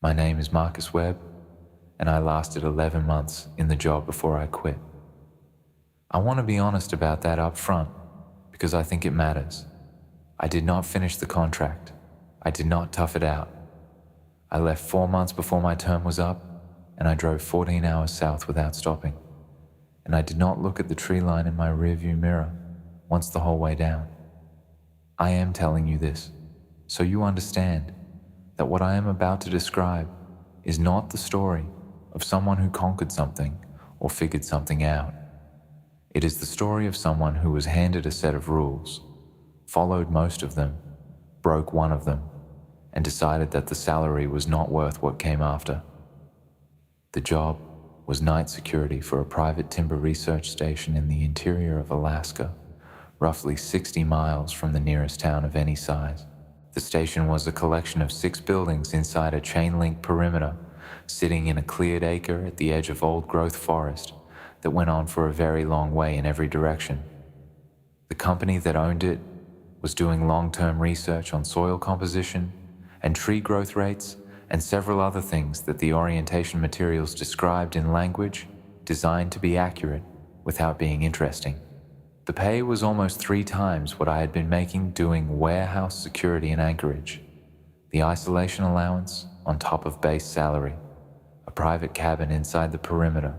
My name is Marcus Webb, and I lasted 11 months in the job before I quit. I want to be honest about that up front because I think it matters. I did not finish the contract. I did not tough it out. I left 4 months before my term was up, and I drove 14 hours south without stopping. And I did not look at the tree line in my rearview mirror once the whole way down. I am telling you this so you understand that what I am about to describe is not the story of someone who conquered something or figured something out. It is the story of someone who was handed a set of rules, followed most of them, broke one of them, and decided that the salary was not worth what came after. The job was night security for a private timber research station in the interior of Alaska, roughly 60 miles from the nearest town of any size. The station was a collection of 6 buildings inside a chain-link perimeter, sitting in a cleared acre at the edge of old-growth forest that went on for a very long way in every direction. The company that owned it was doing long-term research on soil composition and tree growth rates and several other things that the orientation materials described in language designed to be accurate without being interesting. The pay was almost 3 times what I had been making doing warehouse security in Anchorage. The isolation allowance on top of base salary, a private cabin inside the perimeter,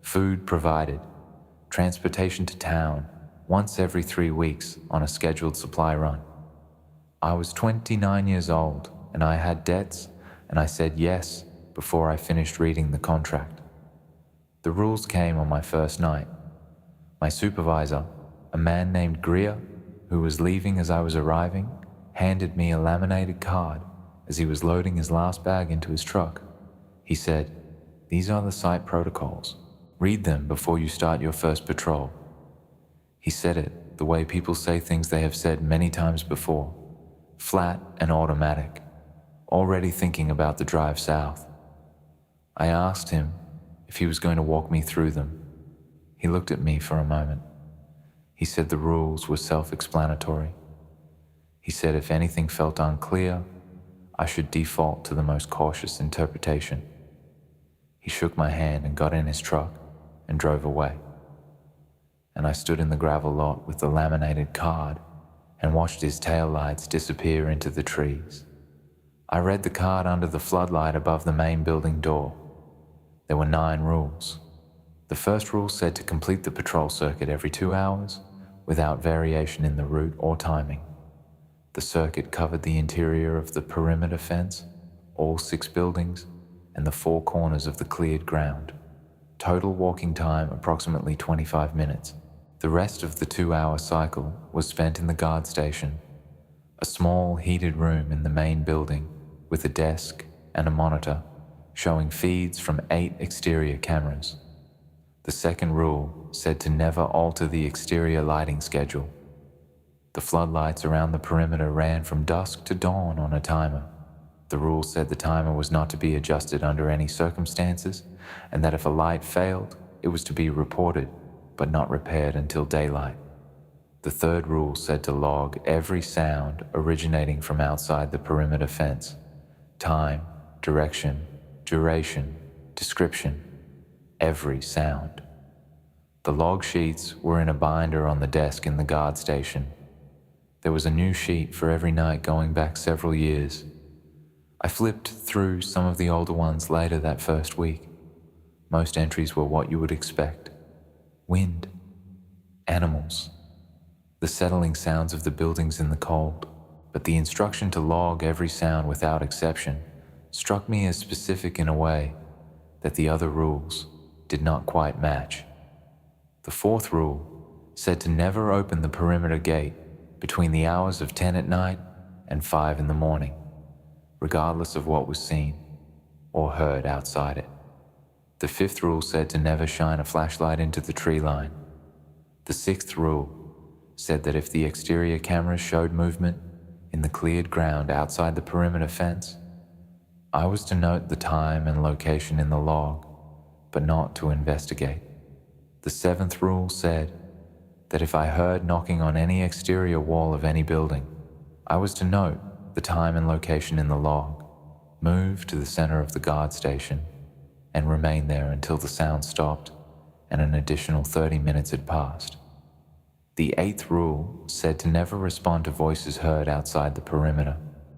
food provided, transportation to town once every 3 weeks on a scheduled supply run. I was 29 years old and I had debts, and I said yes before I finished reading the contract. The rules came on my first night. My supervisor, a man named Greer, who was leaving as I was arriving, handed me a laminated card as he was loading his last bag into his truck. He said, "These are the site protocols. Read them before you start your first patrol." He said it the way people say things they have said many times before, flat and automatic, already thinking about the drive south. I asked him if he was going to walk me through them. He looked at me for a moment. He said the rules were self-explanatory. He said if anything felt unclear, I should default to the most cautious interpretation. He shook my hand and got in his truck and drove away. And I stood in the gravel lot with the laminated card and watched his taillights disappear into the trees. I read the card under the floodlight above the main building door. There were 9 rules. The first rule said to complete the patrol circuit every 2 hours without variation in the route or timing. The circuit covered the interior of the perimeter fence, all 6 buildings, and the 4 corners of the cleared ground. Total walking time approximately 25 minutes. The rest of the 2-hour cycle was spent in the guard station, a small heated room in the main building with a desk and a monitor showing feeds from 8 exterior cameras. The second rule said to never alter the exterior lighting schedule. The floodlights around the perimeter ran from dusk to dawn on a timer. The rule said the timer was not to be adjusted under any circumstances, and that if a light failed, it was to be reported, but not repaired until daylight. The third rule said to log every sound originating from outside the perimeter fence: time, direction, duration, description, every sound. The log sheets were in a binder on the desk in the guard station. There was a new sheet for every night going back several years. I flipped through some of the older ones later that first week. Most entries were what you would expect: wind, animals, the settling sounds of the buildings in the cold. But the instruction to log every sound without exception struck me as specific in a way that the other rules did not quite match. The fourth rule said to never open the perimeter gate between the hours of 10 at night and 5 in the morning, regardless of what was seen or heard outside it. The fifth rule said to never shine a flashlight into the tree line. The sixth rule said that if the exterior cameras showed movement in the cleared ground outside the perimeter fence, I was to note the time and location in the log, but not to investigate. The seventh rule said that if I heard knocking on any exterior wall of any building, I was to note the time and location in the log, moved to the center of the guard station, and remained there until the sound stopped and an additional 30 minutes had passed. The 8th rule said to never respond to voices heard outside the perimeter.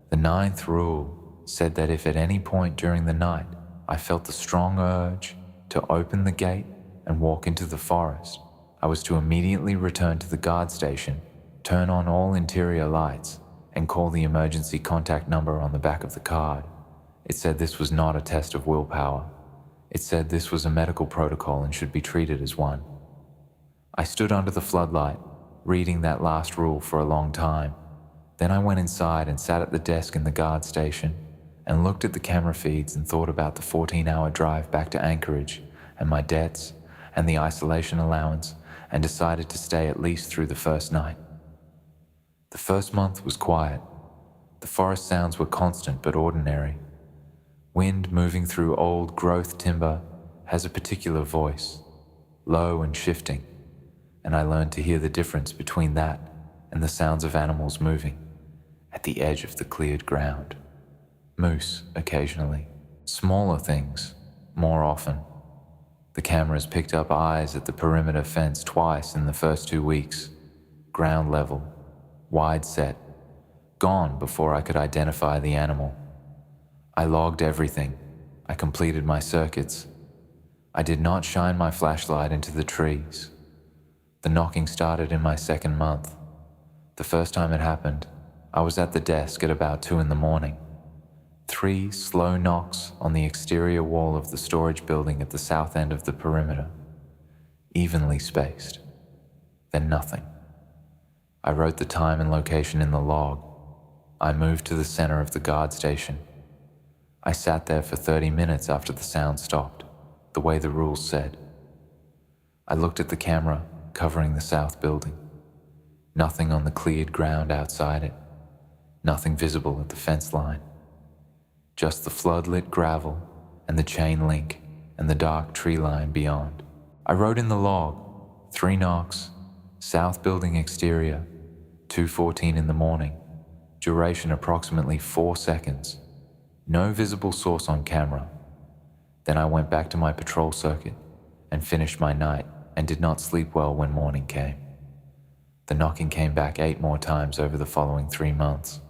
The 9th rule said that if at any point during the night I felt the strong urge to open the gate and walk into the forest, I was to immediately return to the guard station, turn on all interior lights, and call the emergency contact number on the back of the card. It said this was not a test of willpower. It said this was a medical protocol and should be treated as one. I stood under the floodlight, reading that last rule for a long time. Then I went inside and sat at the desk in the guard station and looked at the camera feeds and thought about the 14-hour drive back to Anchorage and my debts and the isolation allowance, and decided to stay at least through the first night. The first month was quiet. The forest sounds were constant but ordinary. Wind moving through old growth timber has a particular voice, low and shifting, and I learned to hear the difference between that and the sounds of animals moving at the edge of the cleared ground. Moose occasionally, smaller things more often. The cameras picked up eyes at the perimeter fence twice in the first 2 weeks, ground level, wide set, gone before I could identify the animal. I logged everything. I completed my circuits. I did not shine my flashlight into the trees. The knocking started in my 2nd month. The first time it happened, I was at the desk at about 2 a.m. 3 slow knocks on the exterior wall of the storage building at the south end of the perimeter, evenly spaced. Then nothing. I wrote the time and location in the log. I moved to the center of the guard station. I sat there for 30 minutes after the sound stopped, the way the rules said. I looked at the camera covering the south building. Nothing on the cleared ground outside it. Nothing visible at the fence line. Just the flood-lit gravel and the chain link and the dark tree line beyond. I wrote in the log, 3 knocks, south building exterior, 2:14 in the morning, duration approximately 4 seconds. No visible source on camera. Then I went back to my patrol circuit and finished my night and did not sleep well when morning came. The knocking came back 8 more times over the following 3 months,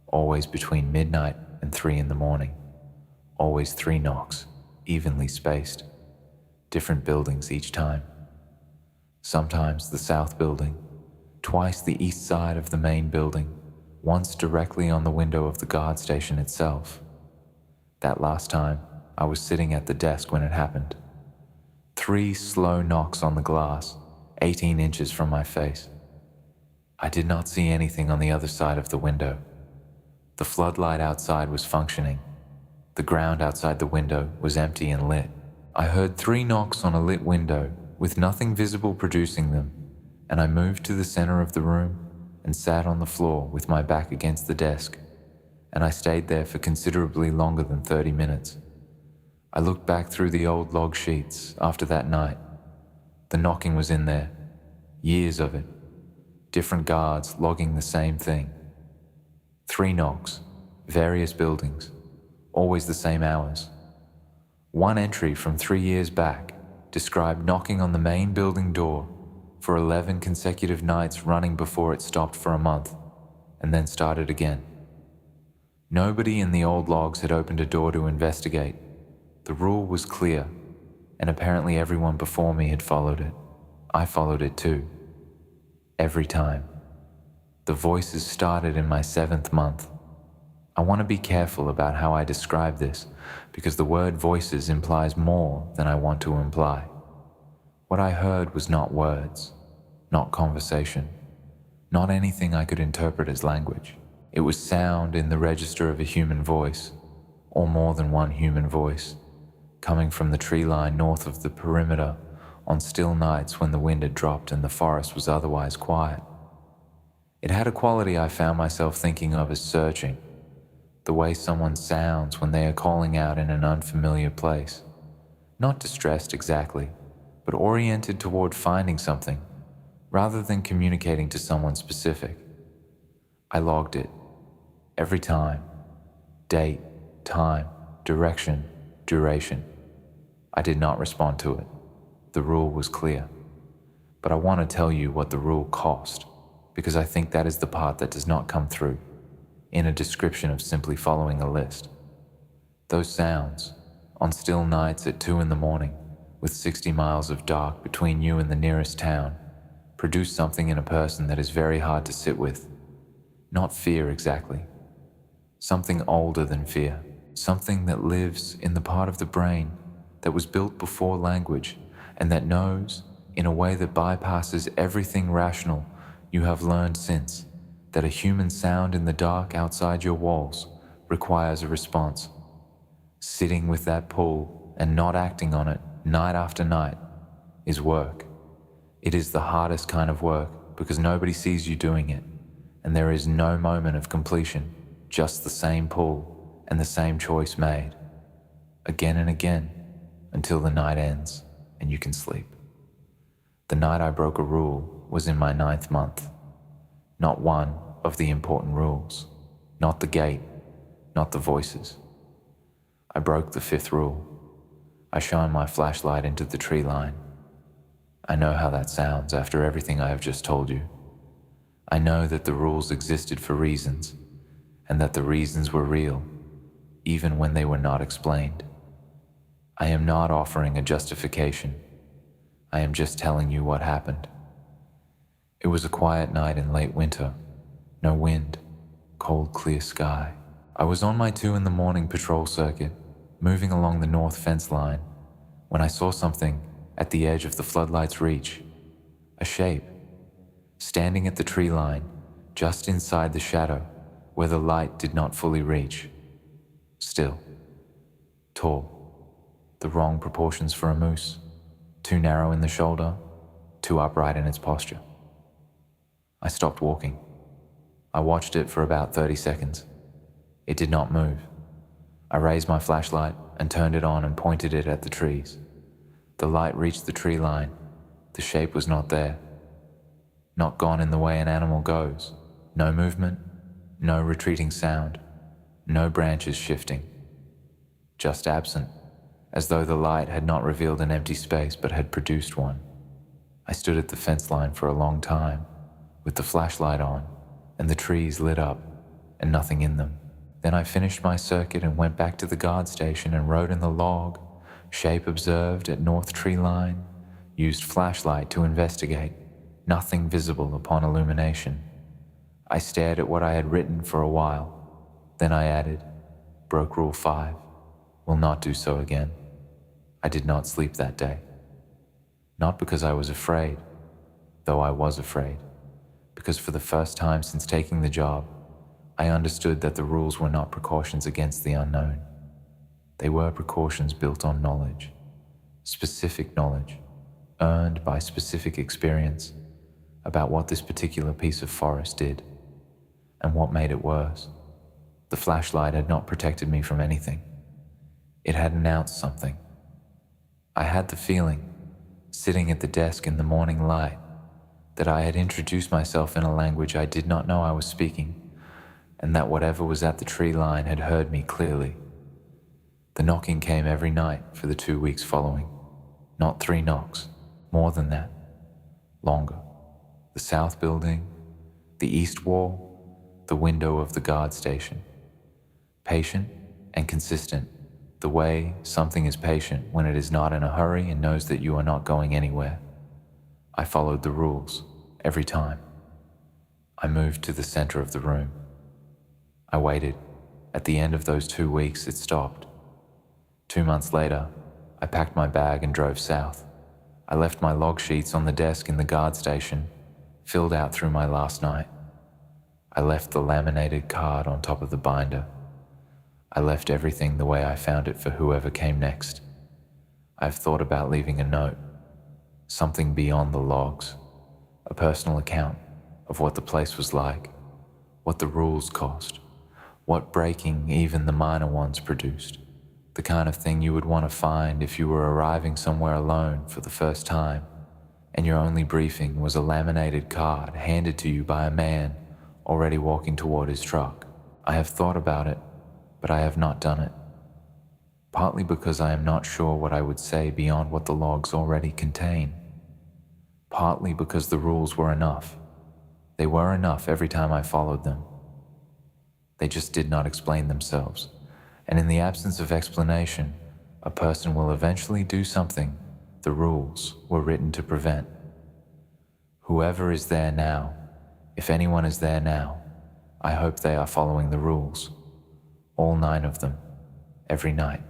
always between midnight and 3 in the morning. Always 3 knocks, evenly spaced, different buildings each time. Sometimes the south building, twice the east side of the main building, once directly on the window of the guard station itself. That last time, I was sitting at the desk when it happened. 3 slow knocks on the glass, 18 inches from my face. I did not see anything on the other side of the window. The floodlight outside was functioning. The ground outside the window was empty and lit. I heard 3 knocks on a lit window with nothing visible producing them, and I moved to the center of the room and sat on the floor with my back against the desk, and I stayed there for considerably longer than 30 minutes. I looked back through the old log sheets after that night. The knocking was in there, years of it, different guards logging the same thing. 3 knocks, various buildings, always the same hours. One entry from 3 years back described knocking on the main building door for 11 consecutive nights running before it stopped for a month, and then started again. Nobody in the old logs had opened a door to investigate. The rule was clear, and apparently everyone before me had followed it. I followed it too. Every time. The voices started in my 7th month. I want to be careful about how I describe this, because the word voices implies more than I want to imply. What I heard was not words, not conversation, not anything I could interpret as language. It was sound in the register of a human voice, or more than one human voice, coming from the tree line north of the perimeter on still nights when the wind had dropped and the forest was otherwise quiet. It had a quality I found myself thinking of as searching, the way someone sounds when they are calling out in an unfamiliar place. Not distressed exactly, but oriented toward finding something, rather than communicating to someone specific. I logged it. Every time. Date, time, direction, duration. I did not respond to it. The rule was clear. But I want to tell you what the rule cost, because I think that is the part that does not come through in a description of simply following a list. Those sounds, on still nights at 2 in the morning, with 60 miles of dark between you and the nearest town, produce something in a person that is very hard to sit with. Not fear exactly. Something older than fear. Something that lives in the part of the brain that was built before language and that knows, in a way that bypasses everything rational you have learned since, that a human sound in the dark outside your walls requires a response. Sitting with that pull and not acting on it night after night is work. It is the hardest kind of work because nobody sees you doing it, and there is no moment of completion, just the same pull and the same choice made, again and again, until the night ends and you can sleep. The night I broke a rule was in my 9th month. Not one of the important rules, not the gate, not the voices. I broke the 5th rule. I shone my flashlight into the tree line. I know how that sounds after everything I have just told you. I know that the rules existed for reasons, and that the reasons were real, even when they were not explained. I am not offering a justification. I am just telling you what happened. It was a quiet night in late winter. No wind, cold, clear sky. I was on my 2 in the morning patrol circuit, moving along the north fence line, when I saw something at the edge of the floodlight's reach. A shape, standing at the tree line, just inside the shadow, where the light did not fully reach. Still, tall, the wrong proportions for a moose, too narrow in the shoulder, too upright in its posture. I stopped walking. I watched it for about 30 seconds. It did not move. I raised my flashlight and turned it on and pointed it at the trees. The light reached the tree line. The shape was not there. Not gone in the way an animal goes. No movement, no retreating sound, no branches shifting. Just absent, as though the light had not revealed an empty space but had produced one. I stood at the fence line for a long time, with the flashlight on, and the trees lit up, and nothing in them. Then I finished my circuit and went back to the guard station and wrote in the log, shape observed at north tree line, used flashlight to investigate, nothing visible upon illumination. I stared at what I had written for a while. Then I added, broke rule 5, will not do so again. I did not sleep that day. Not because I was afraid, though I was afraid, because for the first time since taking the job, I understood that the rules were not precautions against the unknown. They were precautions built on knowledge, specific knowledge, earned by specific experience about what this particular piece of forest did and what made it worse. The flashlight had not protected me from anything. It had announced something. I had the feeling, sitting at the desk in the morning light, that I had introduced myself in a language I did not know I was speaking, and that whatever was at the tree line had heard me clearly. The knocking came every night for the 2 weeks following. Not 3 knocks, more than that, longer. The south building, the east wall, the window of the guard station. Patient and consistent, the way something is patient when it is not in a hurry and knows that you are not going anywhere. I followed the rules, every time. I moved to the center of the room. I waited. At the end of those 2 weeks, it stopped. 2 months later, I packed my bag and drove south. I left my log sheets on the desk in the guard station, filled out through my last night. I left the laminated card on top of the binder. I left everything the way I found it for whoever came next. I've thought about leaving a note, something beyond the logs, a personal account of what the place was like, what the rules cost, what breaking even the minor ones produced, the kind of thing you would want to find if you were arriving somewhere alone for the first time and your only briefing was a laminated card handed to you by a man already walking toward his truck. I have thought about it, but I have not done it. Partly because I am not sure what I would say beyond what the logs already contain. Partly because the rules were enough. They were enough every time I followed them. They just did not explain themselves. And in the absence of explanation, a person will eventually do something the rules were written to prevent. Whoever is there now, if anyone is there now, I hope they are following the rules. All 9 of them, every night.